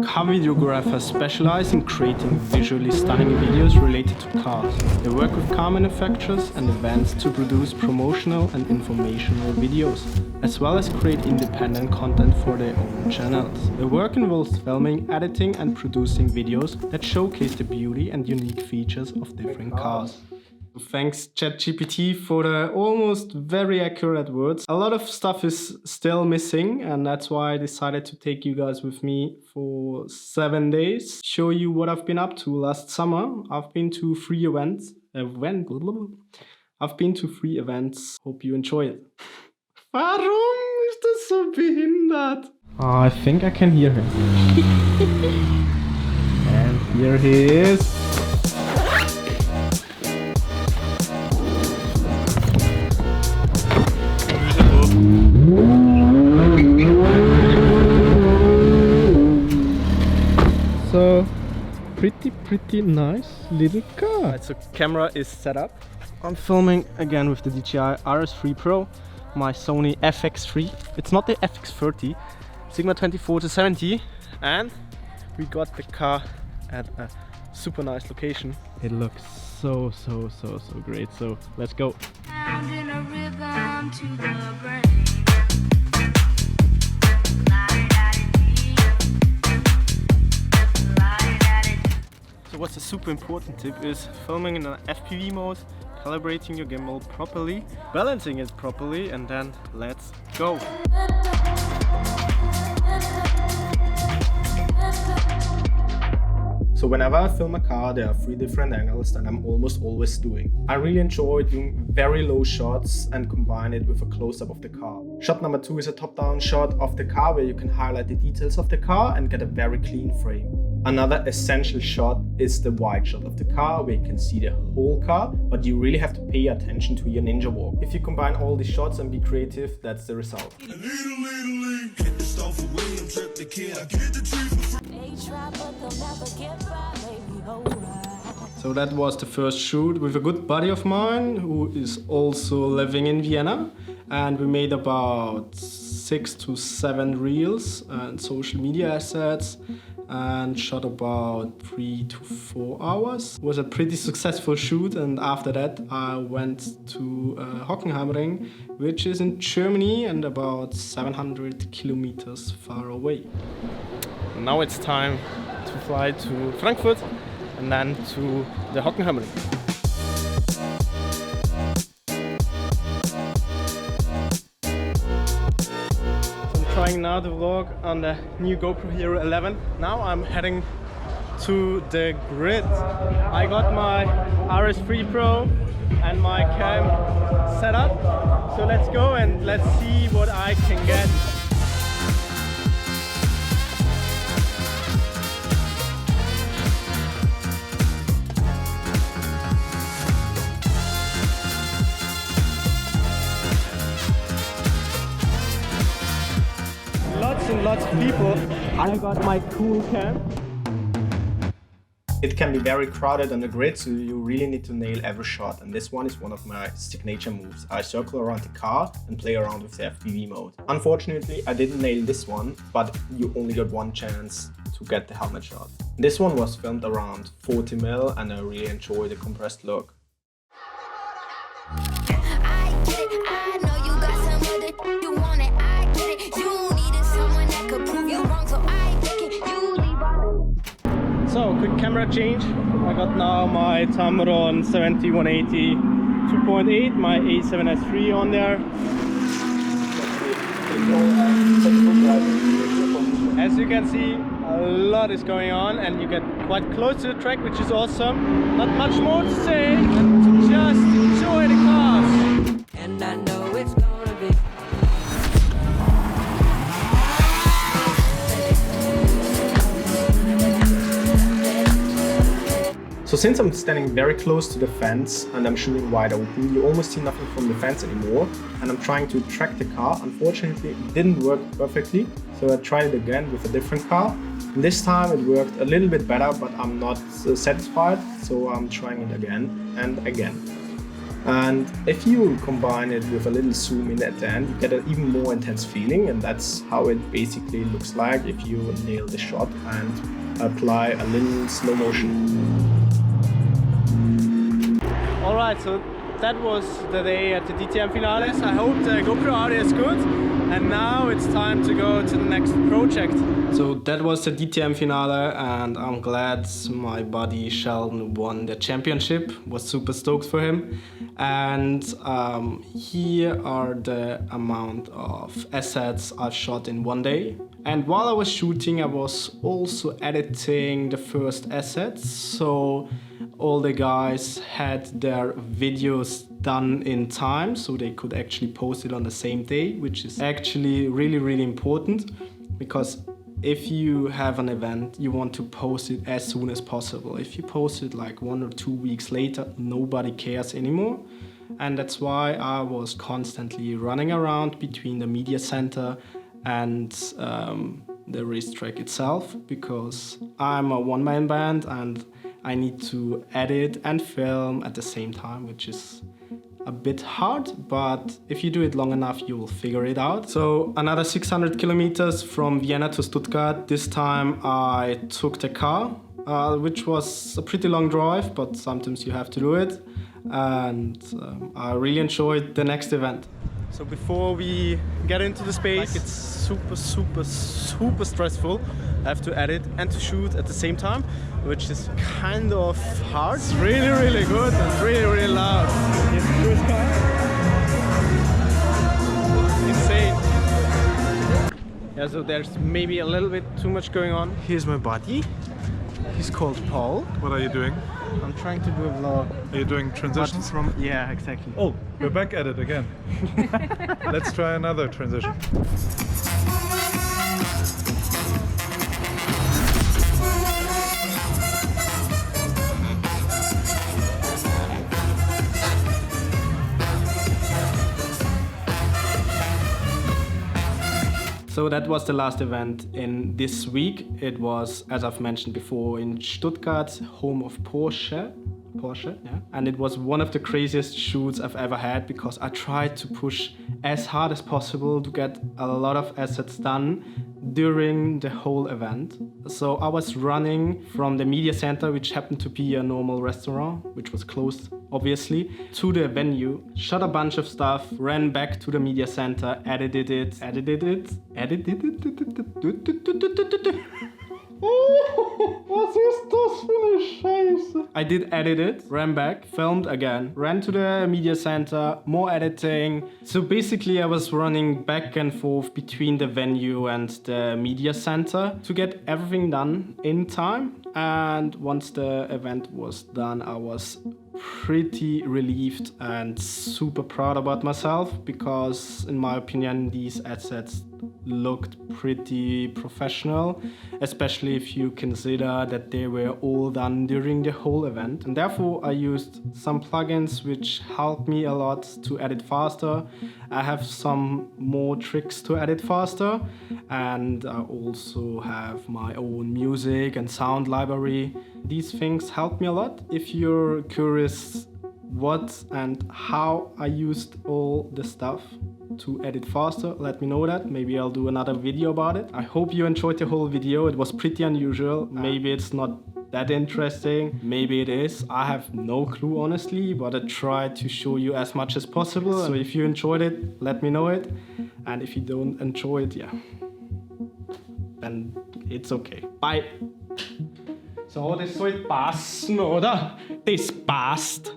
Car videographers specialize in creating visually stunning videos related to cars. They work with car manufacturers and events to produce promotional and informational videos, as well as create independent content for their own channels. Their work involves filming, editing and producing videos that showcase the beauty and unique features of different cars. Thanks ChatGPT for the almost very accurate words. A lot of stuff is still missing, and that's why I decided to take you guys with me for 7 days. Show you what I've been up to last summer. I've been to 3 events. I've been to 3 events. Hope you enjoy it. Warum ist das so behindert? Oh, I think I can hear him. And here he is. So pretty nice little car. Right, so camera is set up. I'm filming again with the DJI RS3 Pro, my Sony FX3. It's not the FX30, Sigma 24-70, and we got the car at a super nice location. It looks so great. So let's go. So what's a super important tip is filming in an FPV mode, calibrating your gimbal properly, balancing it properly, and then let's go. So whenever I film a car, there are 3 different angles that I'm almost always doing. I really enjoy doing very low shots and combine it with a close-up of the car. Shot number 2 is a top-down shot of the car where you can highlight the details of the car and get a very clean frame. Another essential shot is the wide shot of the car where you can see the whole car, but you really have to pay attention to your ninja walk. If you combine all these shots and be creative, that's the result. So that was the first shoot with a good buddy of mine who is also living in Vienna, and we made about 6 to 7 reels and social media assets and shot about 3 to 4 hours. It was a pretty successful shoot, and after that I went to Hockenheimring, which is in Germany and about 700 kilometers far away. Now it's time to fly to Frankfurt and then to the Hockenheimring. Trying now to vlog on the new GoPro Hero 11. Now I'm heading to the grid. I got my RS3 Pro and my cam set up. So let's go and let's see what I can get. Lots of people. I got my cool cam. It can be very crowded on the grid, so you really need to nail every shot, and this one is one of my signature moves. I circle around the car and play around with the FPV mode. Unfortunately, I didn't nail this one, but you only got one chance to get the helmet shot. This one was filmed around 40mm and I really enjoy the compressed look. So, quick camera change. I got now my Tamron 70-180 2.8, my A7S III on there. As you can see, a lot is going on and you get quite close to the track, which is awesome. Not much more to say, but just enjoy the cars. And I know it's gonna be. So since I'm standing very close to the fence and I'm shooting wide open, you almost see nothing from the fence anymore, and I'm trying to track the car. Unfortunately, it didn't work perfectly, so I tried it again with a different car. And this time it worked a little bit better, but I'm not satisfied, so I'm trying it again and again. And if you combine it with a little zoom in at the end, you get an even more intense feeling, and that's how it basically looks like if you nail the shot and apply a little slow motion. Alright, so that was the day at the DTM Finales. I hope the GoPro audio is good. And now it's time to go to the next project. So that was the DTM Finale, and I'm glad my buddy Sheldon won the championship. Was super stoked for him. And here are the amount of assets I've shot in one day. And while I was shooting, I was also editing the first assets. So all the guys had their videos done in time, so they could actually post it on the same day, which is actually really, really important, because if you have an event, you want to post it as soon as possible. If you post it like 1 or 2 weeks later, nobody cares anymore. And that's why I was constantly running around between the media center and the racetrack itself, because I'm a one-man band and I need to edit and film at the same time, which is a bit hard, but if you do it long enough, you will figure it out. So another 600 kilometers from Vienna to Stuttgart. This time I took the car, which was a pretty long drive, but sometimes you have to do it. And I really enjoyed the next event. So before we get into the space, it's super stressful. I have to edit and to shoot at the same time, which is kind of hard. It's really good and really loud. Here's the first car. Insane. Yeah, so there's maybe a little bit too much going on. Here's my buddy. He's called Paul. What are you doing? I'm trying to do a vlog. Are you doing transitions? Yeah, exactly. Oh, we're back at it again. Let's try another transition. So that was the last event in this week. It was, as I've mentioned before, in Stuttgart, home of Porsche, yeah. And it was one of the craziest shoots I've ever had, because I tried to push as hard as possible to get a lot of assets done during the whole event. So I was running from the media center, which happened to be a normal restaurant, which was closed obviously, to the venue, shot a bunch of stuff, ran back to the media center, edited it. Was ist das für eine Scheiße? I did edit it, ran back, filmed again, ran to the media center, more editing. So basically I was running back and forth between the venue and the media center to get everything done in time. And once the event was done, I was pretty relieved and super proud about myself, because in my opinion these assets looked pretty professional, especially if you consider that they were all done during the whole event. And therefore I used some plugins which helped me a lot to edit faster. I have some more tricks to edit faster, and I also have my own music and sound library. These things help me a lot. If you're curious what and how I used all the stuff to edit faster, let me know that. Maybe I'll do another video about it. I hope you enjoyed the whole video. It was pretty unusual. Maybe it's not that interesting. Maybe it is. I have no clue, honestly, but I tried to show you as much as possible. So if you enjoyed it, let me know it. And if you don't enjoy it, yeah, then it's okay. Bye. So, das soll passen, oder? Das passt.